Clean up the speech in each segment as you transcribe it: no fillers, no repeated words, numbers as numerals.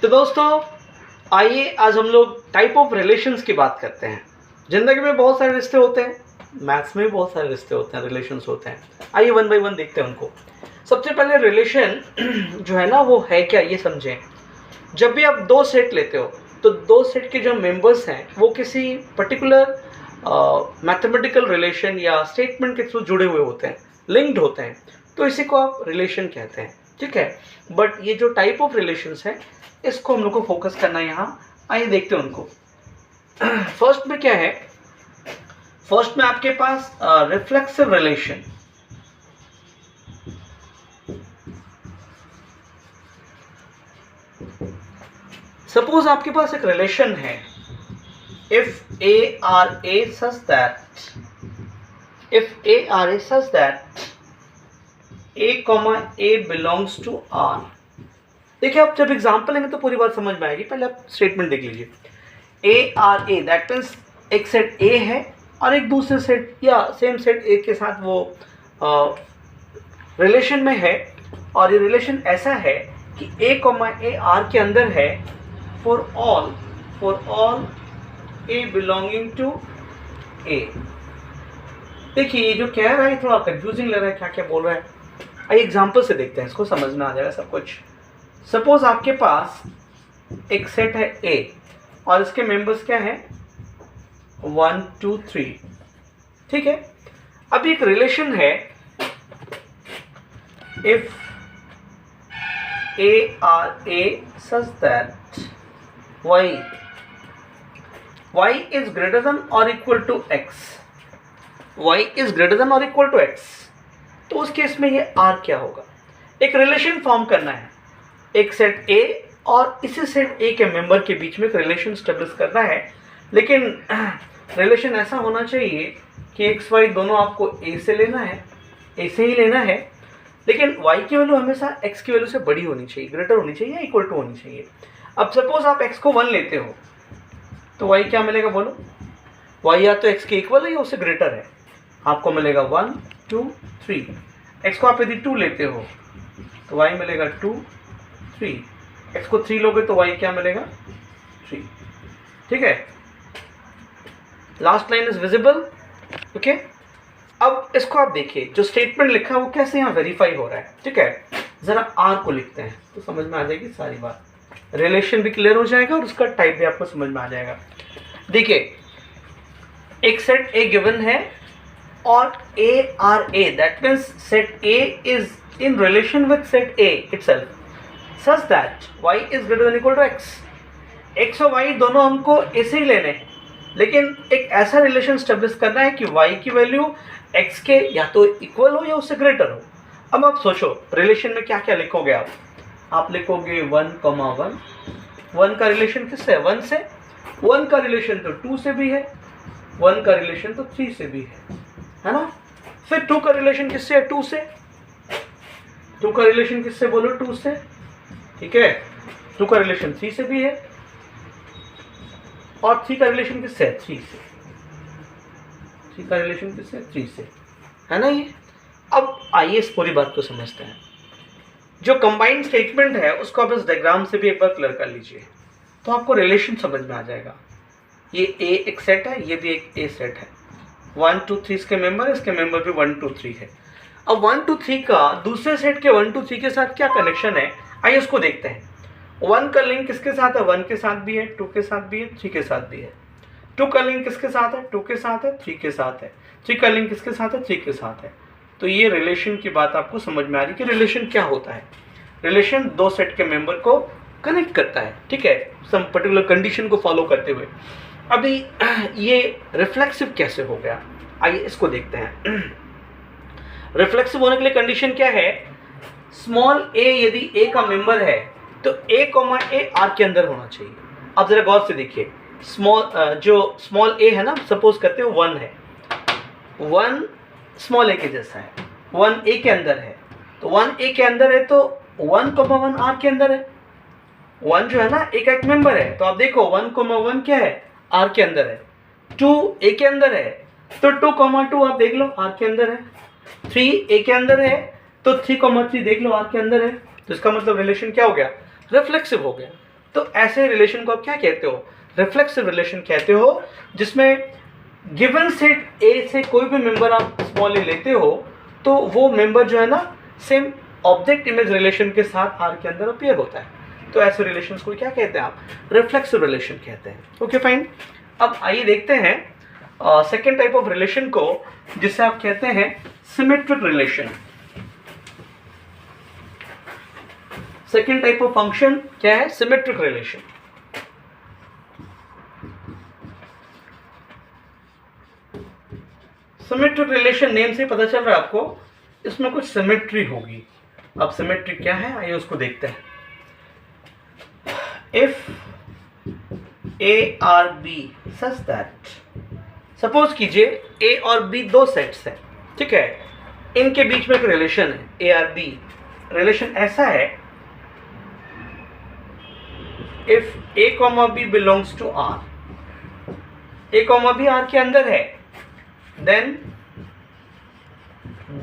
तो दोस्तों आइए आज हम लोग टाइप ऑफ रिलेशंस की बात करते हैं। ज़िंदगी में बहुत सारे रिश्ते होते हैं, मैथ्स में भी बहुत सारे रिश्ते होते हैं, रिलेशंस होते हैं। आइए वन बाय वन देखते हैं उनको। सबसे पहले रिलेशन जो है ना वो है क्या ये समझें। जब भी आप दो सेट लेते हो तो दो सेट के जो मेंबर्स हैं वो किसी पर्टिकुलर मैथमेटिकल रिलेशन या स्टेटमेंट के थ्रू जुड़े हुए होते हैं, लिंक्ड होते हैं, तो इसी को आप रिलेशन कहते हैं। ठीक है, बट ये जो टाइप ऑफ रिलेशंस है इसको हम लोग को फोकस करना है यहाँ। आइए देखते हैं उनको। फर्स्ट में क्या है, फर्स्ट में आपके पास रिफ्लेक्सिव रिलेशन। सपोज आपके पास एक रिलेशन है, if A R A such that A comma A belongs to R. देखिए आप जब एग्जांपल लेंगे तो पूरी बात समझ में आएगी, पहले आप स्टेटमेंट देख लीजिए। ए आर ए दैट मीन्स एक सेट ए है और एक दूसरे सेट या सेम सेट ए के साथ वो रिलेशन में है, और ये रिलेशन ऐसा है कि ए कॉमा ए आर के अंदर है for all A belonging to A. देखिए ये जो कह रहा है थोड़ा कंफ्यूजिंग लग रहा है, क्या क्या बोल रहा है। आइए एग्जाम्पल से देखते हैं, इसको समझ में आ जाएगा सब कुछ। सपोज आपके पास एक सेट है ए और इसके मेंबर्स क्या है 1 2 3। ठीक है, अब एक रिलेशन है if A R A such that y is greater than or equal to x, y is greater than or equal to x, तो उस केस में ये r क्या होगा। एक रिलेशन फॉर्म करना है, एक सेट A और इसी सेट A के मेंबर के बीच में एक रिलेशन स्टेब्लिश करना है, लेकिन रिलेशन ऐसा होना चाहिए कि एक्स वाई दोनों आपको A से लेना है, A से ही लेना है, लेकिन y की वैल्यू हमेशा x की वैल्यू से बड़ी होनी चाहिए, ग्रेटर होनी चाहिए, इक्वल टू होनी चाहिए। अब सपोज आप x को 1 लेते हो तो y क्या मिलेगा बोलो, y या तो x के इक्वल है या उससे ग्रेटर है, आपको मिलेगा 1 2 3। x को आप यदि 2 लेते हो तो y मिलेगा 2 3, x को 3 लोगे तो y क्या मिलेगा 3। ठीक है, last line is visible. Okay, अब इसको आप देखिए जो स्टेटमेंट लिखा है वो कैसे यहाँ वेरीफाई हो रहा है। ठीक है, जरा r को लिखते हैं तो समझ में आ जाएगी सारी बात, रिलेशन भी क्लियर हो जाएगा और उसका टाइप भी आपको समझ में आ जाएगा। देखिए एक सेट ए गिवन है और A R A that means set A is in relation with set A itself such that y is greater than equal to x। x और y दोनों हमको ऐसे ही लेने हैं, लेकिन एक ऐसा रिलेशन स्टेब्लिश करना है कि y की वैल्यू x के या तो इक्वल हो या उससे ग्रेटर हो। अब आप सोचो रिलेशन में क्या क्या लिखोगे आप लिखोगे 1,1। 1 का रिलेशन किससे है 1 से, 1 का रिलेशन तो 2 से भी है, 1 का रिलेशन तो 3 से भी है ना। फिर 2 का रिलेशन किससे है 2 से, 2 का रिलेशन किससे बोलो 2 से। ठीक है, 2 का रिलेशन 3 से भी है और 3 का रिलेशन किससे है 3 से, 3 का रिलेशन किससे 3 से, है ना ये। अब आइए इस पूरी बात को समझते हैं। जो कंबाइंड स्टेटमेंट है उसको आप इस डायग्राम से भी एक बार क्लियर कर लीजिए तो आपको रिलेशन समझ में आ जाएगा। ये ए एक सेट है, ये भी एक ए सेट है, 1 2 3 इसके मेंबर है, इसके मेंबर भी 1 2 3 है। अब 1 2 3 का दूसरे सेट के 1 2 3 के साथ क्या कनेक्शन है, आइए उसको देखते हैं। 1 का लिंक किसके साथ है 1 के साथ भी है, 2 के साथ भी है, 3 के साथ भी है। 2 का लिंक किसके साथ है 2 के साथ है, 3 के साथ है। 3 का लिंक किसके साथ है 3 के साथ है। तो ये रिलेशन की बात आपको समझ में आ रही कि रिलेशन क्या होता है। रिलेशन दो सेट के मेंबर को कनेक्ट करता है, ठीक है, सम पर्टिकुलर कंडीशन को फॉलो करते हुए। अभी ये रिफ्लेक्सिव कैसे हो गया, आइए इसको देखते हैं। रिफ्लेक्सिव होने के लिए कंडीशन क्या है, स्मॉल ए यदि ए का मेंबर है तो ए कॉमा ए आर के अंदर होना चाहिए। अब जरा गौर से देखिए, जो स्मॉल ए है ना, सपोज करते हो 1 है, 1 स्मॉल ए के जैसा है, 1 ए के अंदर है, तो 1 ए के अंदर है तो 1,1 आर के अंदर है। 1 जो है ना ए का एक मेंबर है, तो आप देखो 1,1 क्या है आर के अंदर है। 2 ए के अंदर है तो 2,2 आप देख लो आर के अंदर है। 3 ए के अंदर है तो 3,3 देख लो आर के अंदर है। तो इसका मतलब रिलेशन क्या हो गया, रिफ्लेक्सिव हो गया। तो ऐसे रिलेशन को आप क्या कहते हो? रिफ्लेक्सिव रिलेशन कहते हो, जिसमें गिवन सेट ए से कोई भी मेंबर आप स्मॉल ए लेते हो तो वो मेंबर जो है ना सेम ऑब्जेक्ट इमेज रिलेशन के साथ आर के अंदर अपीयर होता है। तो ऐसे रिलेशंस को क्या कहते हैं आप? रिफ्लेक्सिव रिलेशन कहते हैं। Okay fine. अब आइए देखते हैं सेकेंड टाइप ऑफ रिलेशन को, जिसे आप कहते हैं symmetric relation. Second type of function क्या है? Symmetric relation. Symmetric relation name से पता चल रहा है आपको, इसमें कुछ सिमेट्री होगी। अब सिमेट्री क्या है आइए उसको देखते हैं। If A R B such that, suppose कीजिए ए और बी दो सेट्स हैं, ठीक है, इनके बीच में एक रिलेशन है ए आर बी। रिलेशन ऐसा है, if A comma B belongs to R, A comma B R के अंदर है, then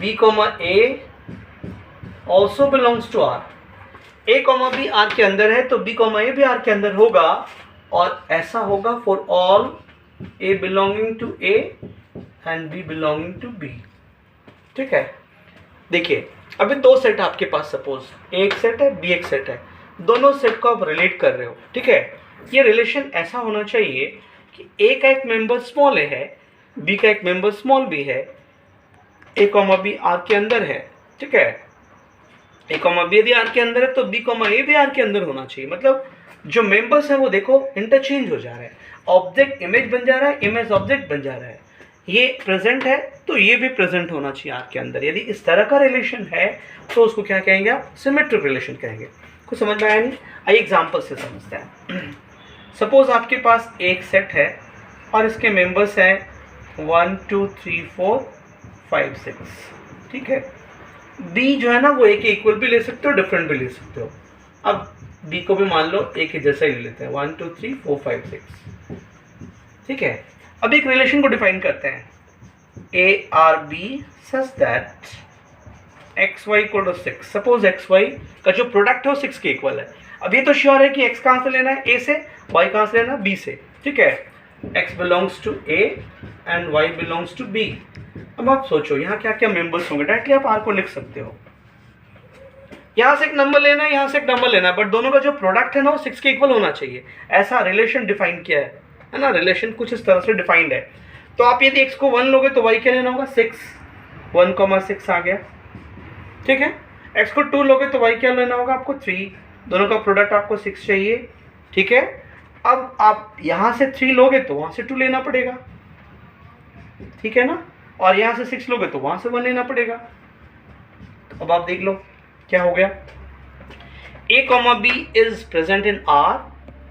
b comma a also belongs to r। a comma b r के अंदर है तो b comma a भी r के अंदर होगा, और ऐसा होगा for all a belonging to a and b belonging to b। ठीक है, देखिए अभी दो सेट आपके पास, सपोज a एक सेट है b एक सेट है, दोनों सेट को आप रिलेट कर रहे हो। ठीक है, ये रिलेशन ऐसा होना चाहिए कि a का एक मेंबर स्मॉल a है, b का एक मेंबर स्मॉल b है, ए कॉमा बी आर के अंदर है। ठीक है, ए कॉमा बी यदि आर के अंदर है तो बी कॉमा ए भी आर के अंदर होना चाहिए। मतलब जो मेंबर्स हैं वो देखो इंटरचेंज हो जा रहा है, ऑब्जेक्ट इमेज बन जा रहा है, इमेज ऑब्जेक्ट बन जा रहा है। ये प्रेजेंट है तो ये भी प्रेजेंट होना चाहिए आर के अंदर। यदि इस तरह का रिलेशन है तो उसको क्या कहेंगे आप? सिमेट्रिक रिलेशन कहेंगे। कुछ समझ में आया नहीं? आइए एग्जाम्पल से समझते हैं। सपोज आपके पास एक सेट है और इसके मेंबर्स हैं 1 2 3 4 5 6। ठीक है, b जो है ना वो a के इक्वल भी ले सकते हो, डिफरेंट भी ले सकते हो। अब b को भी मान लो a के जैसा ही ले लेते हैं, 1 2 3 4 5 6। ठीक है, अब एक रिलेशन को डिफाइन करते हैं, a r b such that x y equal to 6। Suppose x y का जो प्रोडक्ट है वो 6 के इक्वल है। अब ये तो श्योर है कि x कहाँ से लेना है? a से। y कहाँ से लेना है? b से। ठीक है, x belongs to a and y belongs to b। अब आप सोचो यहाँ क्या क्या मेंबर्स होंगे। डायरेक्टली आप आर को लिख सकते हो, यहाँ से एक नंबर लेना है, यहाँ से एक नंबर लेना है, बट दोनों का जो प्रोडक्ट है ना वो 6 के इक्वल होना चाहिए। ऐसा रिलेशन डिफाइन किया है ना, रिलेशन कुछ इस तरह से डिफाइंड है। तो आप यदि x को 1 लोगे तो y क्या लेना होगा? 6। 1,6 आ गया। ठीक है, x को 2 लोगे तो y क्या लेना होगा आपको? 3। दोनों का प्रोडक्ट आपको 6 चाहिए। ठीक है, अब आप यहाँ से 3 लोगे तो वहाँ से 2 लेना पड़ेगा। ठीक है ना, और यहाँ से 6 लोगे तो वहाँ से 1 लेना पड़ेगा। तो अब आप देख लो क्या हो गया। a comma b is present in R,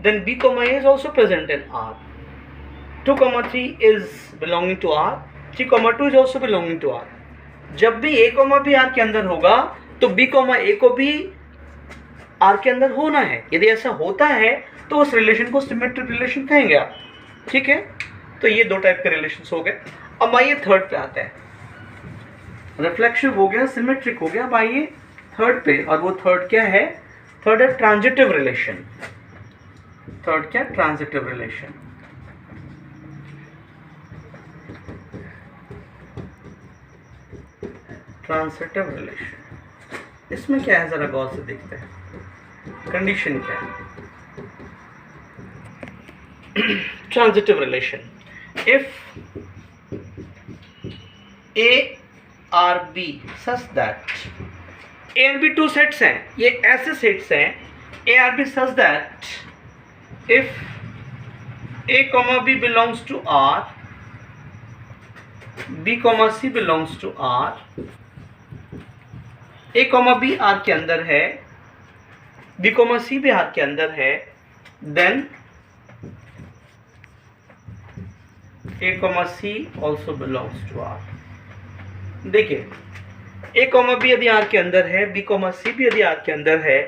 then b comma a is also present in R। 2 comma 3 is belonging to R, 3 comma 2 is also belonging to R। जब भी a comma b R के अंदर होगा तो b comma a को भी R के अंदर होना है। यदि ऐसा होता है तो उस रिलेशन को सिमेट्रिक रिलेशन कहेंगे आप। ठीक है, तो ये दो टाइप के रिलेशंस हो गए। अब आइए थर्ड पे आते हैं। रिफ्लेक्सिव हो गया, सिमेट्रिक हो गया। अब आइए थर्ड पे, और वो थर्ड क्या है? थर्ड है ट्रांजिटिव रिलेशन। थर्ड क्या? Transitive relation. ट्रांजिटिव रिलेशन, इसमें क्या है जरा गौर से देखते हैं। कंडीशन क्या है? Transitive relation, if A R B such that A और B 2 सेट्स हैं, ये ऐसे सेट्स हैं A R B such that if A comma B belongs to R, B comma C belongs to R, A comma B R के अंदर है, B comma C भी R के अंदर है, then A comma C also belongs to R। देखिए a comma B यदि are के अंदर है, b कॉमा सी भी यदि आर के अंदर है,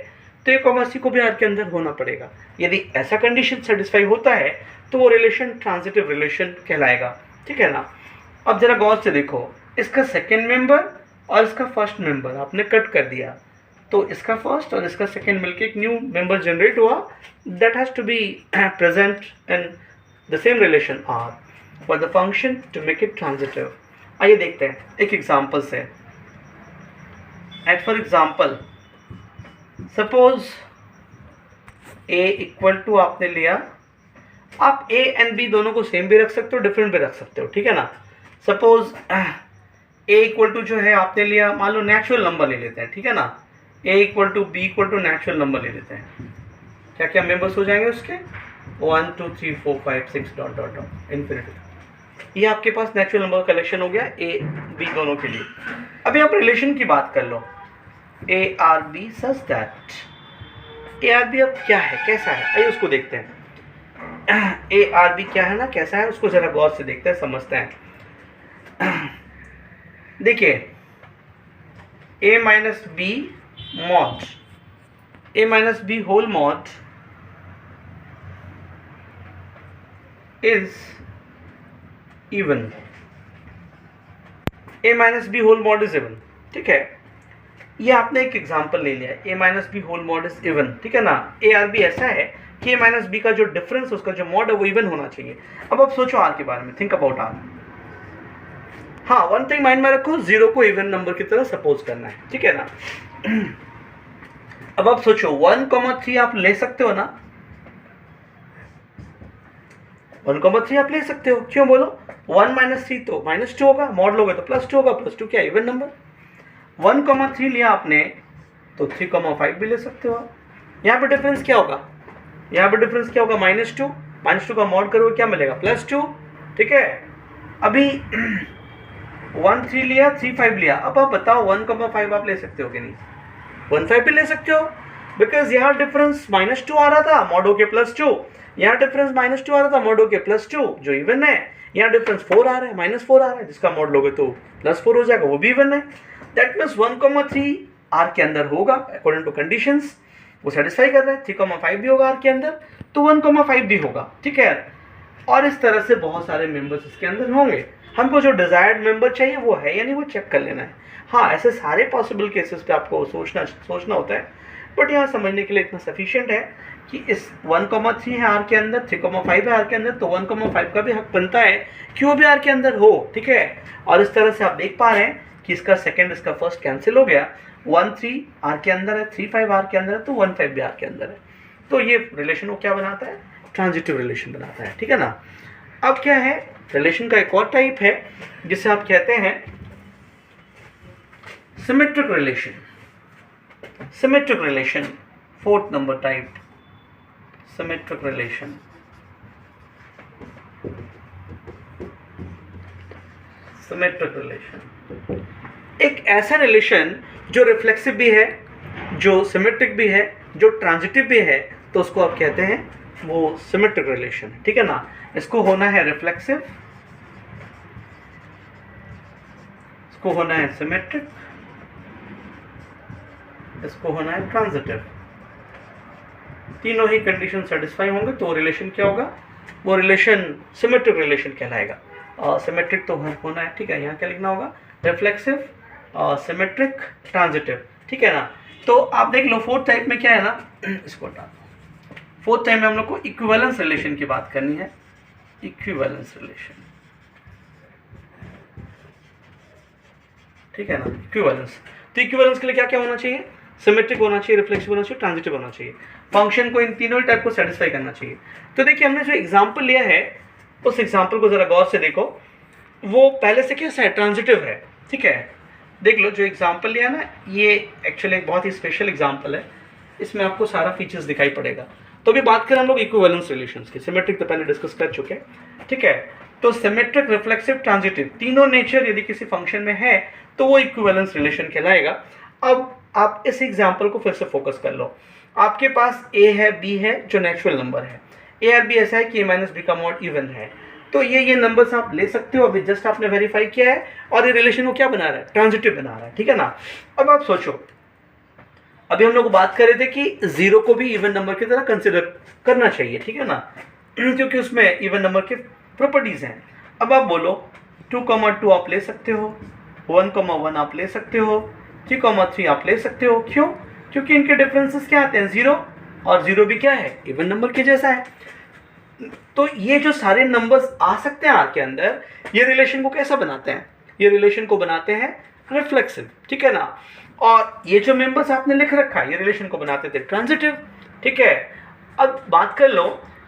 तो a कॉमा सी को भी आर के अंदर होना पड़ेगा। यदि ऐसा कंडीशन सेटिस्फाई होता है तो वो रिलेशन ट्रांजिटिव रिलेशन कहलाएगा। ठीक है ना। अब जरा गौर से देखो, इसका सेकेंड मेंबर और इसका फर्स्ट मेंबर आपने कट कर दिया, तो इसका फर्स्ट और इसका सेकेंड मिलके एक न्यू मेंबर जनरेट हुआ, that has to be present in the same relation R for the function to make it transitive. आइए देखते हैं एक एग्जाम्पल से। At for example suppose A equal to आपने लिया, आप ए एंड बी दोनों को सेम भी रख सकते हो, डिफरेंट भी रख सकते हो, ठीक है ना। सपोज ए इक्वल टू जो है आपने लिया, मान लो नेचुरल नंबर ले लेते हैं, ठीक है ना। A equal to B equal to natural number ले लेते हैं। क्या क्या मेंबर्स हो जाएंगे उसके, 1 2 3 4 5 6 डॉट डॉट डॉट इन्फिनिटी। ये आपके पास नेचुरल नंबर कलेक्शन हो गया ए बी दोनों के लिए। अभी आप रिलेशन की बात कर लो, A R B such that. A R B अब क्या है, कैसा है, आइए उसको देखते हैं। ए आर बी क्या है ना, कैसा है, उसको जरा गौर से देखते हैं, समझते हैं। देखिए A minus B mod, A minus B whole mod is even, A minus B whole mod is even, ठीक है। ये आपने एक एग्जांपल ले लिया, A minus B whole mod is even, ठीक है ना। ए आर बी ऐसा है कि ए माइनस बी का जो डिफरेंस, उसका जो मॉड है वो इवन होना चाहिए। अब आप सोचो आर के बारे में, थिंक अबाउट आर। हाँ, वन थिंग माइंड में रखो, 0 को इवन नंबर की तरह सपोज करना है, ठीक है ना। अब आप सोचो 1,3 आप ले सकते हो ना, 1,3 आप ले सकते हो, क्यों बोलो, 1 माइनस 3 तो -2 होगा, मॉड लोगे तो +2 होगा, +2 क्या इवन नंबर। 1,3 लिया आपने तो 3,5 भी ले सकते हो। यहाँ पे डिफरेंस क्या होगा, यहाँ पे डिफरेंस क्या होगा, -2 का मॉड करोगे क्या मिलेगा, +2, ठीक है। अभी 1 3 लिया, 3 5 लिया, अब आप बताओ 1,5 आप ले सकते हो कि नहीं, 1 5 भी ले सकते हो, बिकॉज यहाँ डिफरेंस -2 आ रहा था मॉड के +2, यहाँ डिफरेंस -2 आ रहा था मॉड के +2 जो इवन है, यहाँ डिफरेंस 4 आ रहा है, -4 आ रहा है, जिसका मॉड लोगे तो +4 हो जाएगा, वो भी इवन है। दैट मीन्स 1,3 आर के अंदर होगा अकॉर्डिंग टू कंडीशंस, वो सेटिस्फाई कर रहा है। 3,5 भी होगा आर के अंदर, तो 1,5 भी होगा, ठीक है। और इस तरह से बहुत सारे मेंबर्स इसके अंदर होंगे। हमको जो डिजायर्ड मेंबर चाहिए वो है या नहीं, वो चेक कर लेना है। हाँ, ऐसे सारे पॉसिबल केसेस पे आपको सोचना होता है, बट यहाँ समझने के लिए इतना सफिशिएंट है कि इस 1,3 है आर के अंदर, 3,5 है आर के अंदर, तो 1,5 का भी हक बनता है कि वो भी आर के अंदर हो, ठीक है। और इस तरह से आप देख पा रहे हैं कि इसका सेकेंड इसका फर्स्ट कैंसिल हो गया, 1 3 आर के अंदर है, 3 5 आर के अंदर है, तो 1 5 भी आर के अंदर है। तो ये रिलेशन को क्या बनाता है, ट्रांजिटिव रिलेशन बनाता है, ठीक है ना। अब क्या है, रिलेशन का एक और टाइप है जिसे आप कहते हैं symmetric relation. Symmetric relation, 4th number type, symmetric relation. Symmetric relation एक ऐसा रिलेशन जो रिफ्लेक्सिव भी है, जो सिमेट्रिक भी है, जो ट्रांजिटिव भी है, तो उसको आप कहते हैं वो सिमेट्रिक रिलेशन, ठीक है ना। इसको होना है रिफ्लेक्सिव, इसको होना है सिमेट्रिक, इसको होना है ट्रांजिटिव। तीनों ही कंडीशन सेटिस्फाई होंगे तो रिलेशन क्या होगा, वो रिलेशन सिमेट्रिक रिलेशन कहलाएगा। सिमेट्रिक तो होना है, ठीक है। यहाँ क्या लिखना होगा, रिफ्लेक्सिव, सिमेट्रिक, ट्रांजिटिव, ठीक है ना। तो आप देख लो 4th टाइप में क्या है ना, इसको हटा दो। 4th टाइप में हम लोग को इक्विवेलेंस रिलेशन की बात करनी है, इक्विवेलेंस रिलेशन, ठीक है ना। इक्विवेलेंस, तो इक्विवेलेंस के लिए क्या क्या होना चाहिए, सिमेट्रिक होना चाहिए, रिफ्लेक्सिव होना चाहिए, ट्रांजिटिव होना चाहिए। फंक्शन को इन तीनों टाइप को सेटिस्फाई करना चाहिए। तो देखिए हमने जो एग्जांपल लिया है उस एग्जांपल को जरा गौर से देखो, वो पहले से कैसा है, ट्रांजिटिव है, ठीक है। देख लो जो एग्जांपल लिया ना, ये एक्चुअली एक बहुत ही स्पेशल एग्जांपल है, इसमें आपको सारा फीचर्स दिखाई पड़ेगा। तो अभी बात करें हम लोग इक्विवेलेंस रिलेशंस की, सिमेट्रिक तो पहले डिस्कस कर चुके हैं, ठीक है। तो सिमेट्रिक, रिफ्लेक्सिव, ट्रांजिटिव तीनों नेचर यदि किसी फंक्शन में है तो वो इक्विवेलेंस रिलेशन कहलाएगा। अब आप इस एग्जांपल को फिर से फोकस कर लो। आपके पास ए है, बी है जो नेचुरल नंबर है, ए आर बी ऐसा है कि ए माइनस बी का मॉड इवन है, तो ये नंबर्स आप ले सकते हो। अभी जस्ट आपने वेरीफाई किया है और ये रिलेशन को क्या बना रहा है, ट्रांजिटिव बना रहा है, ठीक है ना। अब आप सोचो, अभी हम लोग बात कर रहे थे कि 0 को भी इवन नंबर की तरह कंसिडर करना चाहिए, ठीक है ना, क्योंकि उसमें इवन नंबर के प्रॉपर्टीज हैं। अब आप बोलो 2,2 आप ले सकते हो, 1,1 आप ले सकते हो, 3,3 आप ले सकते हो, क्यों, क्योंकि इनके डिफरेंसेस क्या आते हैं, 0 और 0 भी क्या है, इवन नंबर के जैसा है। तो ये जो सारे नंबर्स आ सकते हैं आर के अंदर, ये रिलेशन को कैसा बनाते हैं, ये रिलेशन को बनाते हैं रिफ्लेक्सिव, ठीक है ना। और ये जो मेंबर्स आपने लिख रखा है, ये रिलेशन को बनाते थे ट्रांजिटिव, ठीक है। अब बात कर लो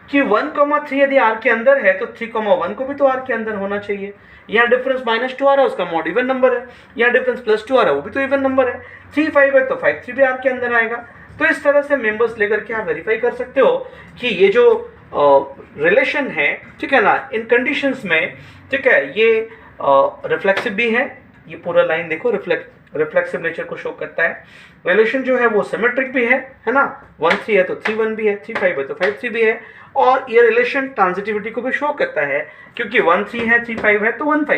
कि 1,3 यदि आर के अंदर है तो 3,1 को भी तो आर के अंदर होना चाहिए। यहाँ डिफरेंस -2 आ रहा है, उसका मॉड इवन नंबर है। यहाँ डिफरेंस +2 आ रहा है, वो भी तो इवन नंबर है। 3 5 है तो 5 3 भी आर के अंदर आएगा। तो इस तरह से मेंबर्स लेकर के आप वेरीफाई कर सकते हो कि ये जो रिलेशन है, ठीक है ना, इन कंडीशंस में, ठीक है, ये रिफ्लेक्सिव भी है। ये पूरा लाइन देखो रिफ्लेक्सिव नेचर को शो करता है। रिलेशन जो है वो सिमेट्रिक भी है ना, 1 3 है तो 3 1 भी है, 3 5 है तो 5 3 भी है। और ये रिलेशन ट्रांजिटिविटी को भी शो करता है, क्योंकि 1 3 है 3 5 है तो 1 5